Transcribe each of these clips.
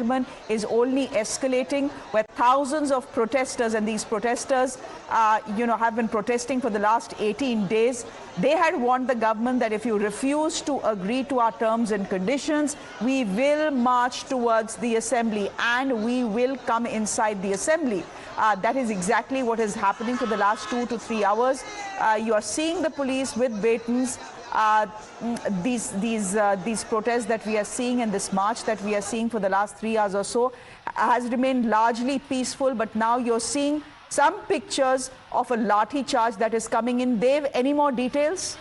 gentlemen, is only escalating, where thousands of protesters, and these protesters, have been protesting for the last 18 days. They had warned the government that if you refuse to agree to our terms and conditions, we will march towards the assembly and we will come inside the assembly. That is exactly what is happening for the last 2 to 3 hours. You are seeing the police with batons. These protests that we are seeing and this march that we are seeing for the last 3 hours or so has remained largely peaceful, but now you're seeing some pictures of a lathi charge that is coming in. Dev, any more details?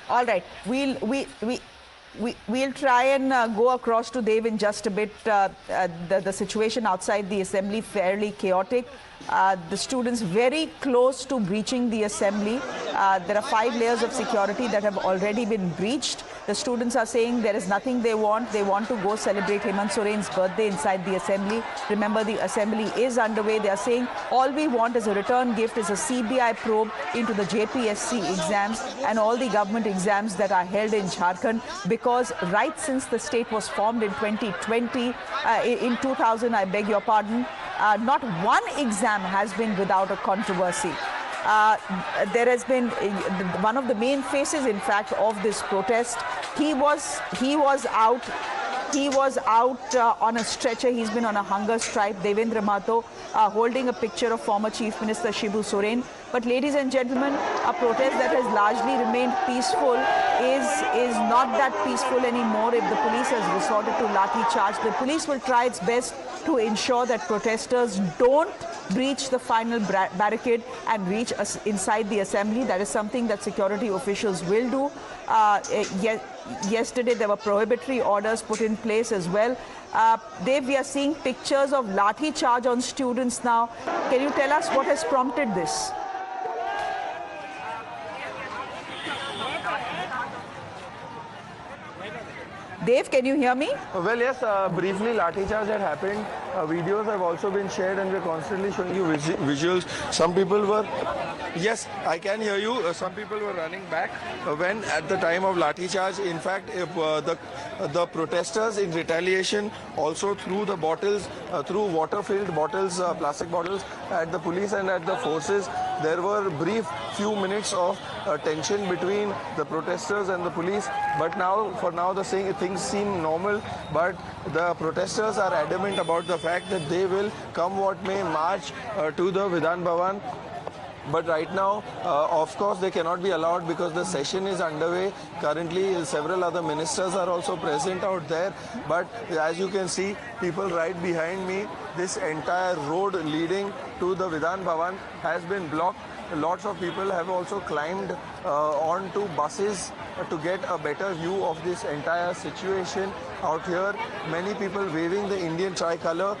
All right, we'll try and go across to Dev in just a bit. The situation outside the assembly fairly chaotic. The students very close to breaching the assembly. There are 5 layers of security that have already been breached. The students are saying there is nothing they want. They want to go celebrate Hemant Soren's birthday inside the assembly. Remember, the assembly is underway. They are saying all we want as a return gift is a CBI probe into the JPSC exams and all the government exams that are held in Jharkhand, because right since the state was formed in 2020, in 2000, I beg your pardon, not one exam has been without a controversy. There has been one of the main faces, in fact, of this protest. He was out on a stretcher. He's been on a hunger strike. Devendra Mahato holding a picture of former Chief Minister Shibu Soren. But ladies and gentlemen, a protest that has largely remained peaceful is not that peaceful anymore if the police has resorted to lathi charge. The police will try its best to ensure that protesters don't breach the final barricade and reach inside the assembly. That is something that security officials will do. Yesterday there were prohibitory orders put in place as well. Dev, we are seeing pictures of lathi charge on students now. Can you tell us what has prompted this? Dev, can you hear me? Well, yes, briefly, lathi charge had happened. Videos have also been shared and we're constantly showing you visuals. Some people were, yes, I can hear you. Some people were running back when at the time of lathi charge. In fact, if, the protesters in retaliation also threw the bottles, threw water-filled bottles, plastic bottles at the police and at the forces. There were brief few minutes of tension between the protesters and the police, but now, for now, the things seem normal. But the protesters are adamant about the fact that they will, come what may, march to the Vidhan Bhavan. But right now, of course, they cannot be allowed because the session is underway. Currently, several other ministers are also present out there. But as you can see, people right behind me, this entire road leading to the Vidhan Bhavan has been blocked. Lots of people have also climbed onto buses to get a better view of this entire situation out here. Many people waving the Indian tricolor.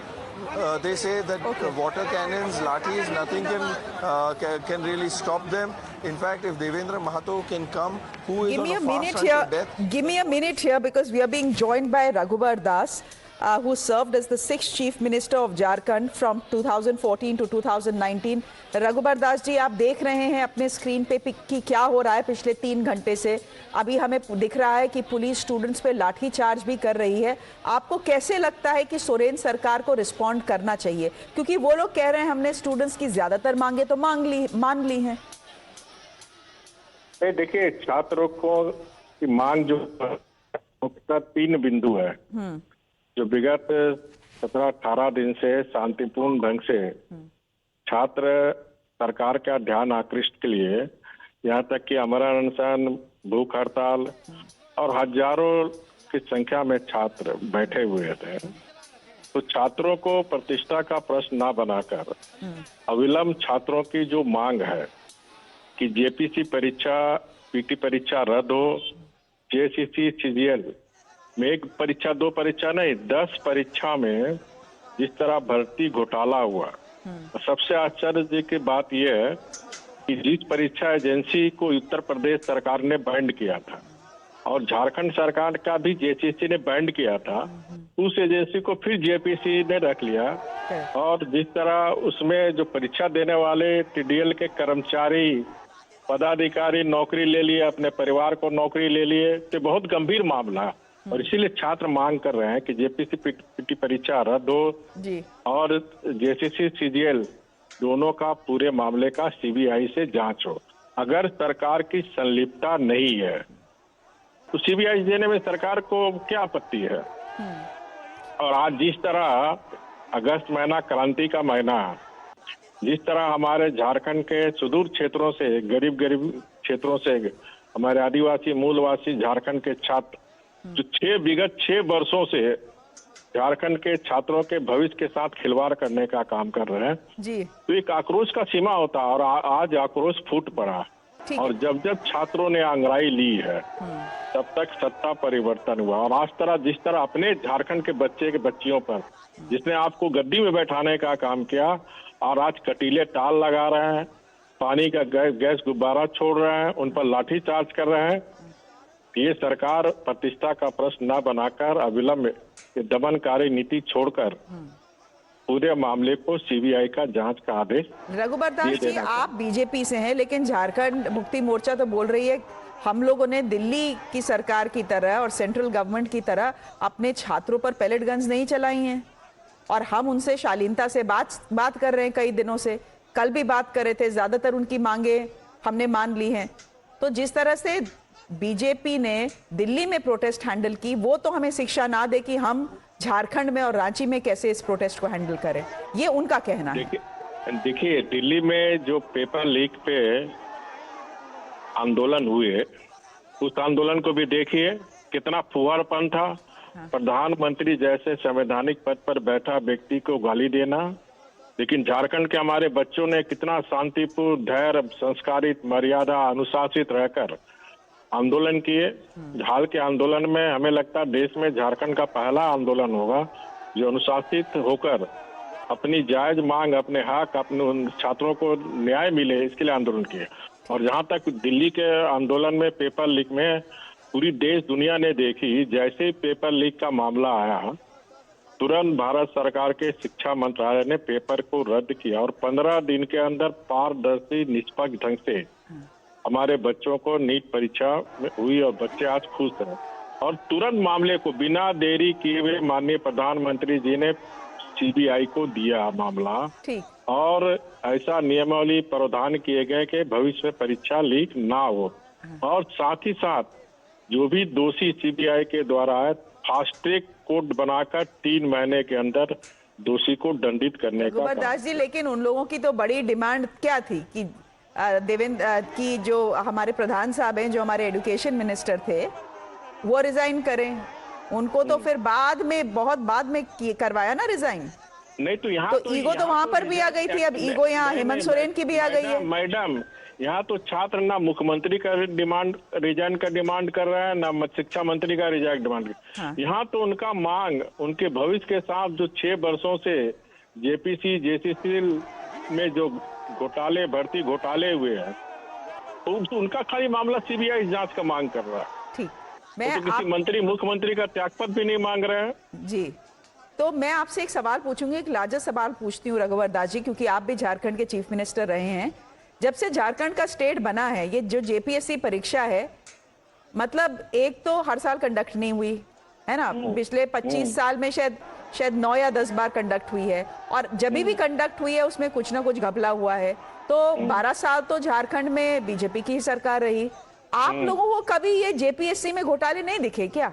They say that water cannons, lathis, nothing can really stop them. In fact, if Devendra Mahato can come, who is on a fast run to death. Give me a minute here, because we are being joined by Raghubar Das, who served as the 6th Chief Minister of Jharkhand from 2014 to 2019. Raghubar Das ji, आप देख रहे हैं अपने screen पे कि क्या हो रहा है पिछले 3 घंटे से. अभी हमें दिख रहा है कि पुलिस स्टूडेंट्स पे लाठी चार्ज भी कर रही है. आपको कैसे लगता है कि सोरेन सरकार को रिस्पॉन्ड करना चाहिए? क्योंकि वो लोग कह रहे हैं हमने स्टूडेंट्स की ज्यादातर मांगे तो मान ली हैं. देखिए, छात्रों को की मांग जो मुख्यतः 3 बिंदु है जो विगत 17-18 दिन से शांतिपूर्ण ढंग से छात्र सरकार का ध्यान आकृष्ट के लिए, यहाँ तक कि अमरण अनशन, भूख हड़ताल और हजारों की संख्या में छात्र बैठे हुए थे. तो छात्रों को प्रतिष्ठा का प्रश्न ना बनाकर अविलंब छात्रों की जो मांग है कि जेपीसी परीक्षा, पीटी परीक्षा रद्द हो, जेसीसी सीजीएल में 1 परीक्षा 2 परीक्षा नहीं 10 परीक्षा में जिस तरह भर्ती घोटाला हुआ. सबसे आश्चर्य की बात यह है कि जिस परीक्षा एजेंसी को उत्तर प्रदेश सरकार ने बैंड किया था और झारखंड सरकार का भी जेसीसी ने बैंड किया था, उस एजेंसी को फिर जेपीसी ने रख लिया और जिस तरह उसमें जो परीक्षा देने वाले टीडीएल के कर्मचारी पदाधिकारी नौकरी ले लिए, अपने परिवार को नौकरी ले लिए, तो बहुत गंभीर मामला है। और इसीलिए छात्र मांग कर रहे हैं कि जेपीसी पीटी परीक्षा रद्द हो जी। और जेसीसी सीजीएल दोनों का पूरे मामले का सीबीआई से जांच हो। अगर सरकार की संलिप्तता नहीं है तो सीबीआई देने में सरकार को क्या आपत्ति है। और आज जिस तरह अगस्त महीना क्रांति का महीना, जिस तरह हमारे झारखंड के सुदूर क्षेत्रों से, गरीब क्षेत्रों से हमारे आदिवासी मूलवासी झारखंड के छात्र जो विगत 6 वर्षों से झारखंड के छात्रों के भविष्य के साथ खिलवाड़ करने का काम कर रहे हैं जी। तो एक आक्रोश का सीमा होता है। और आज आक्रोश फूट पड़ा। और जब छात्रों ने आंगड़ाई ली है तब तक सत्ता परिवर्तन हुआ। और आज जिस तरह अपने झारखंड के बच्चियों पर जिसने आपको गद्दी में बैठाने का काम किया और आज कटीले टाल लगा रहे हैं, पानी का गैस गुब्बारा छोड़ रहे हैं, उन पर लाठी चार्ज कर रहे हैं, ये सरकार प्रतिष्ठा का प्रश्न न बनाकर अविलंब दमनकारी नीति छोड़कर पूरे मामले को सीबीआई का जांच का आदेश। रघुबर दास जी, आप बीजेपी से हैं, लेकिन झारखंड मुक्ति मोर्चा तो बोल रही है हम लोगों ने दिल्ली की सरकार की तरह और सेंट्रल गवर्नमेंट की तरह अपने छात्रों पर पैलेट गन्स नहीं चलाई हैं और हम उनसे शालीनता से बात कर रहे हैं कई दिनों से। कल भी बात कर रहे थे, ज्यादातर उनकी मांगे हमने मान ली हैं। तो जिस तरह से बीजेपी ने दिल्ली में प्रोटेस्ट हैंडल की, वो तो हमें शिक्षा ना दे कि हम झारखंड में और रांची में कैसे इस प्रोटेस्ट को हैंडल करें। ये उनका कहना है। देखिए दिल्ली में जो पेपर लीक पे आंदोलन हुए, उस आंदोलन को भी देखिए कितना फुहारपन था। प्रधानमंत्री जैसे संवैधानिक पद पर बैठा व्यक्ति को गाली देना, लेकिन झारखंड के हमारे बच्चों ने कितना शांतिपूर्ण, धैर्य, संस्कारित, मर्यादा, अनुशासित रहकर आंदोलन किए। हाल के आंदोलन में हमें लगता है देश में झारखंड का पहला आंदोलन होगा जो अनुशासित होकर अपनी जायज मांग, अपने हक, अपने उन छात्रों को न्याय मिले, इसके लिए आंदोलन किए। और जहां तक दिल्ली के आंदोलन में पेपर लीक में पूरी देश दुनिया ने देखी, जैसे ही पेपर लीक का मामला आया तुरंत भारत सरकार के शिक्षा मंत्रालय ने पेपर को रद्द किया और 15 दिन के अंदर पारदर्शी निष्पक्ष ढंग से हमारे बच्चों को नीट परीक्षा में हुई और बच्चे आज खुश रहे। और तुरंत मामले को बिना देरी किए हुए माननीय प्रधानमंत्री जी ने सीबीआई को दिया मामला। और ऐसा नियमावली प्रावधान किए गए कि भविष्य में परीक्षा लीक ना हो। और साथ ही साथ जो भी दोषी सीबीआई के द्वारा है, फास्ट ट्रैक कोर्ट बनाकर 3 महीने के अंदर दोषी को दंडित करने का। रघुबर दास जी, लेकिन उन लोगों की तो बड़ी डिमांड क्या थी कि देवेंद्र की जो हमारे प्रधान साहब हैं, जो हमारे एजुकेशन मिनिस्टर थे, वो रिजाइन करें। उनको तो फिर बाद में, बहुत बाद में करवाया ना रिजाइन। नहीं तो यहाँ तो ईगो तो वहां पर भी आ गई थी। अब ईगो यहाँ हेमंत सोरेन की भी आ गई है। मैडम, यहाँ तो छात्र ना मुख्यमंत्री का रिजाइन का डिमांड कर रहे हैं, ना शिक्षा मंत्री का रिजाइन डिमांड। यहाँ तो उनका मांग उनके भविष्य के साथ जो 6 वर्षों से जेपीसी जेसीसी में जो घोटाले, भर्ती घोटाले हुए हैं, तो उनका खाली मामला सीबीआई जांच का मांग कर रहा है। ठीक, मैं तो किसी मुख्यमंत्री का त्यागपत्र भी नहीं मांग रहे हैं जी। तो मैं आपसे एक सवाल पूछूंगी, एक लाजवाब सवाल पूछती हूँ रघुवर दास जी, क्योंकि आप भी झारखंड के चीफ मिनिस्टर रहे हैं। जब से झारखंड का स्टेट बना है, ये जो जेपीएससी परीक्षा है, मतलब एक तो हर साल कंडक्ट नहीं हुई है ना, पिछले 25 साल में शायद 9 या 10 बार कंडक्ट हुई है, और जब भी कंडक्ट हुई है उसमें कुछ ना कुछ घपला हुआ है। तो 12 साल तो झारखंड में बीजेपी की ही सरकार रही। आप लोगों को कभी ये जेपीएससी में घोटाले नहीं दिखे क्या?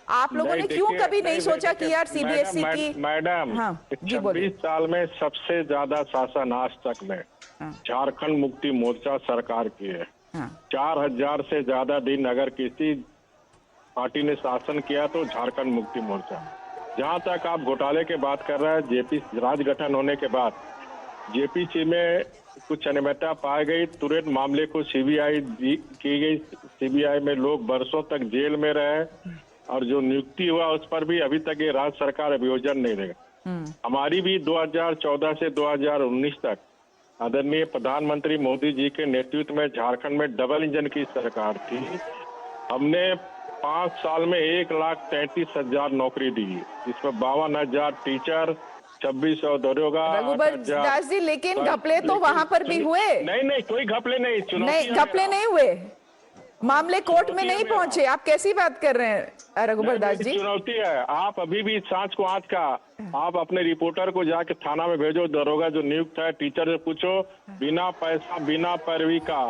आप लोगों ने क्यों कभी नहीं सोचा कि यार सीबीएसई की? मैडम, 26 साल में सबसे ज्यादा शासन आज तक में झारखंड मुक्ति मोर्चा सरकार की है। 4000 से ज्यादा दिन अगर किसी पार्टी ने शासन किया तो झारखंड मुक्ति मोर्चा। जहां तक आप घोटाले के बात कर रहे हैं, जेपीसी राज गठन होने के बाद जेपीसी में कुछ अनियमितता पाई गई, तुरंत मामले को सीबीआई की गई। सीबीआई में लोग बरसों तक जेल में रहे और जो नियुक्ति हुआ उस पर भी अभी तक ये राज्य सरकार अभियोजन नहीं देगा। हमारी भी 2014 से 2019 तक आदरणीय प्रधानमंत्री मोदी जी के नेतृत्व में झारखंड में डबल इंजन की सरकार थी। हमने 5 साल में 1,33,000 नौकरी दी, जिसमें 52,000 टीचर, 2600 दरोगा, रघुबर 8,000 दास जी, लेकिन घपले तो वहां पर भी हुए। नहीं, कोई घपले नहीं, चुनौती नहीं, है घपले मेरा। नहीं हुए, मामले कोर्ट में चुनौती है नहीं मेरा। पहुंचे। आप कैसी बात कर रहे हैं रघुबर दास जी? चुनौती है। आप अभी भी सांच को आंच का, आप अपने रिपोर्टर को जाके थाना में भेजो, दरोगा जो नियुक्त है, टीचर से पूछो, बिना पैसा बिना पैरवी का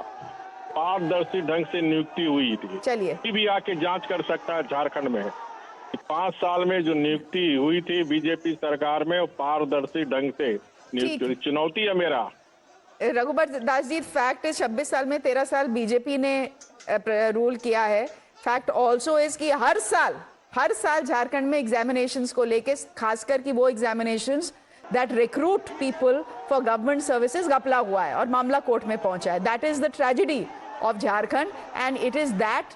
पारदर्शी ढंग से नियुक्ति हुई थी। चलिए। कोई भी आके जांच कर सकता है झारखंड में। 5 साल में जो नियुक्ति हुई थी बीजेपी सरकार में, वो पारदर्शी ढंग से नियुक्ति हुई। चुनौती है मेरा। रघुबर दास जी, फैक्ट है 26 साल में 13 साल बीजेपी ने रूल किया है। फैक्ट ऑल्सो इज कि हर साल झारखंड में एग्जामिनेशंस को लेके, खासकर कि वो examinations that recruit people for government services, घपला हुआ है और मामला कोर्ट में पहुंचा है। That is the tragedy of Jharkhand, and it is that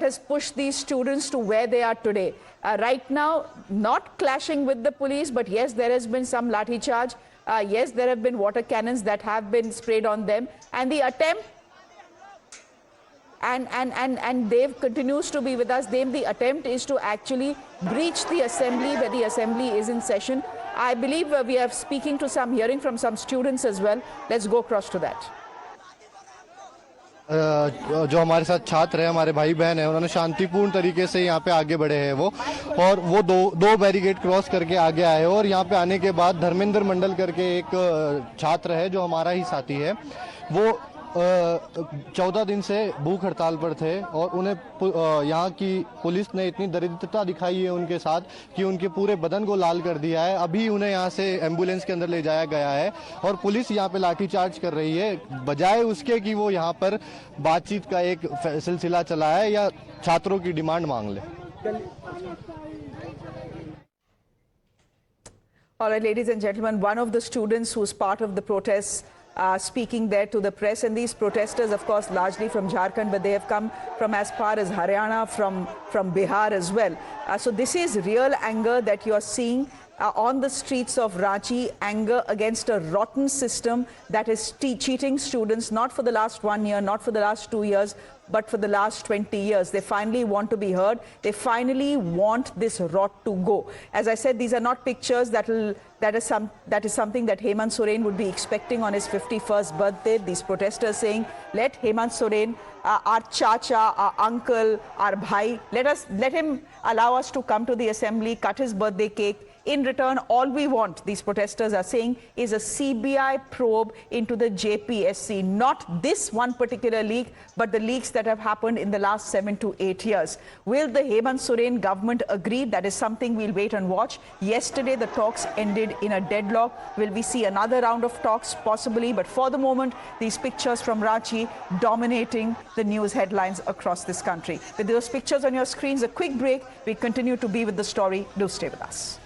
has pushed these students to where they are today. Right now, not clashing with the police, but yes, there has been some lathi charge. Yes, there have been water cannons that have been sprayed on them, and the attempt, and Dev continues to be with us. Dev, the attempt is to actually breach the assembly where the assembly is in session. I believe we are hearing from some students as well. Let's go across to that. जो हमारे साथ छात्र हैं, हमारे भाई बहन हैं, उन्होंने शांतिपूर्ण तरीके से यहाँ पे आगे बढ़े हैं और वो दो बैरिकेड क्रॉस करके आगे आए और यहाँ पे आने के बाद धर्मेंद्र मंडल करके एक छात्र है जो हमारा ही साथी है, वो 14 दिन से भूख हड़ताल पर थे और उन्हें यहाँ की पुलिस ने इतनी दरिद्रता दिखाई है उनके साथ कि उनके पूरे बदन को लाल कर दिया है। अभी उन्हें यहाँ से एम्बुलेंस के अंदर ले जाया गया है और पुलिस यहाँ पे लाठीचार्ज कर रही है, बजाय उसके कि वो यहाँ पर बातचीत का एक सिलसिला चलाए या छात्रों की डिमांड मांग ले। All right, ladies and gentlemen, one of the students who's part of the protests speaking there to the press, and these protesters, of course, largely from Jharkhand, but they have come from as far as Haryana, from Bihar as well. So this is real anger that you are seeing on the streets of Ranchi, anger against a rotten system that is cheating students, not for the last 1 year, not for the last 2 years, but for the last 20 years. They finally want to be heard. They finally want this rot to go. As I said, these are not pictures that is something that Hemant Soren would be expecting on his 51st birthday. These protesters saying, let Hemant Soren, our chacha, our uncle, our bhai, let him allow us to come to the assembly, cut his birthday cake. In return, all we want, these protesters are saying, is a CBI probe into the JPSC. Not this one particular leak, but the leaks that have happened in the last 7 to 8 years. Will the Hemant Soren government agree? That is something we'll wait and watch. Yesterday, the talks ended in a deadlock. Will we see another round of talks? Possibly. But for the moment, these pictures from Ranchi dominating the news headlines across this country. With those pictures on your screens, a quick break. We continue to be with the story. Do stay with us.